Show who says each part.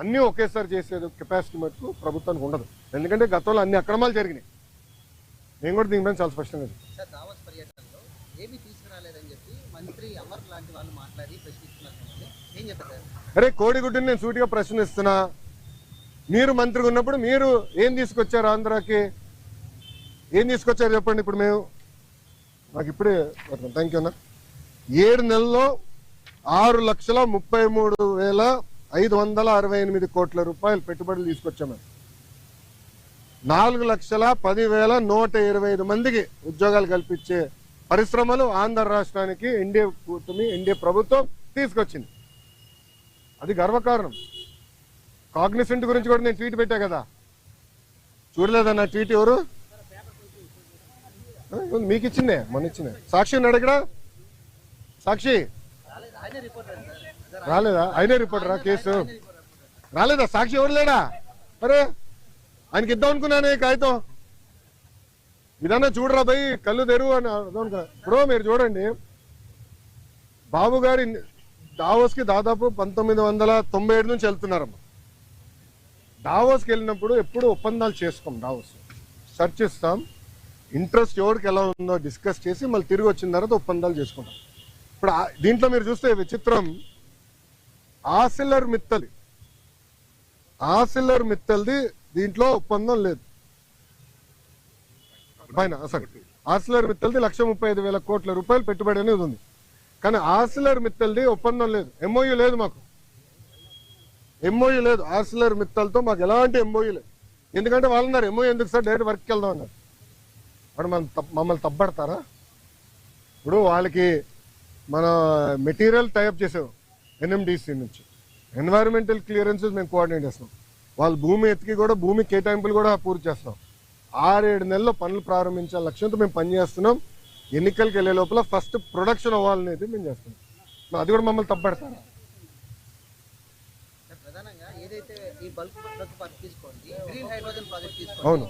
Speaker 1: అన్నీ ఒకేసారి చేసేది కెపాసిటీ మటుకు ప్రభుత్వానికి ఉండదు. ఎందుకంటే గతంలో అన్ని అక్రమాలు జరిగినాయి. నేను కూడా దీనిపైన చాలా స్పష్టంగా అరే కోడిగుడ్డుని నేను సూటిగా ప్రశ్నిస్తున్నా. మీరు మంత్రిగా ఉన్నప్పుడు మీరు ఏం తీసుకొచ్చారు ఆంధ్రాకి? ఏం తీసుకొచ్చారు చెప్పండి. ఇప్పుడు మేము నాకు ఇప్పుడే థ్యాంక్ యూ అన్న 7 నెలల్లో 6,33,568 కోట్ల రూపాయలు పెట్టుబడులు తీసుకొచ్చాము. 4,10,125 మందికి ఉద్యోగాలు కల్పించే పరిశ్రమలు ఆంధ్ర రాష్ట్రానికి ఎన్డీఏ ప్రభుత్వం తీసుకొచ్చింది. అది గర్వకారణం. కాగ్నిసెంట్ గురించి కూడా నేను ట్వీట్ పెట్టా కదా, చూడలేదన్న ట్వీట్? ఎవరు మీకు ఇచ్చిందే, మొన్న ఇచ్చిందే. సాక్షి ఉన్నాడు ఇక్కడ, సాక్షి రాలేదా? ఆయనే రిపోర్టరా? కేసు రాలేదా? సాక్షి ఎవరు లేడా? అరే ఆయనకి ఇద్దాం అనుకున్నానే కాగితం. ఇదన్నా చూడరా భయ్, కళ్ళు తెరువు అని అనుకున్నా. ఇప్పుడు మీరు చూడండి, బాబు గారి దావోస్కి దాదాపు 1997 నుంచి వెళ్తున్నారమ్మా. దావోస్కి వెళ్ళినప్పుడు ఎప్పుడు ఒప్పందాలు చేసుకోం. దావోస్ చర్చిస్తాం, ఇంట్రెస్ట్ ఎవరికి ఎలా ఉందో డిస్కస్ చేసి మళ్ళీ తిరిగి వచ్చిన తర్వాత ఒప్పందాలు చేసుకుంటాం. ఇప్పుడు దీంట్లో మీరు చూస్తే విచిత్రం, ఆసిల్లర్ మిత్తల్ది దీంట్లో ఒప్పందం లేదు. పైన అసలు ఆసిల్లర్ మిత్తల్ది 1,35,000 కోట్ల రూపాయలు పెట్టుబడి అనేది ఉంది. కానీ ఆసిల్లర్ మిత్తల్ది ఒప్పందం లేదు, ఎంఓయూ లేదు. మాకు ఎంఓయూ లేదు ఆసిల్లర్ మిత్తల్తో, మాకు ఎలాంటి ఎంఓయూ లేదు. ఎందుకంటే వాళ్ళన్నారు ఎంఓయూ ఎందుకు సార్, డైరెక్ట్ వర్క్కి వెళ్దాం అన్నారు. వాడు మమ్మల్ని తప్పబడతారా? ఇప్పుడు వాళ్ళకి మన మెటీరియల్ టైప్ చేసాం ఎన్ఎండిసి నుంచి, ఎన్వైరన్మెంటల్ క్లియరెన్సెస్ మేము కోఆర్డినేట్ చేస్తాం. వాళ్ళు భూమి ఎత్తికి కూడా భూమి కేటాయింపులు కూడా పూర్తి చేస్తాం. 6-7 నెలల్లో పనులు ప్రారంభించాల లక్ష్యంతో మేము పనిచేస్తున్నాం. ఎన్నికలకు వెళ్ళే లోపల ఫస్ట్ ప్రొడక్షన్ అవ్వాలనేది మేము చేస్తున్నాం. అది కూడా మమ్మల్ని తప్పబడతారా? అవును.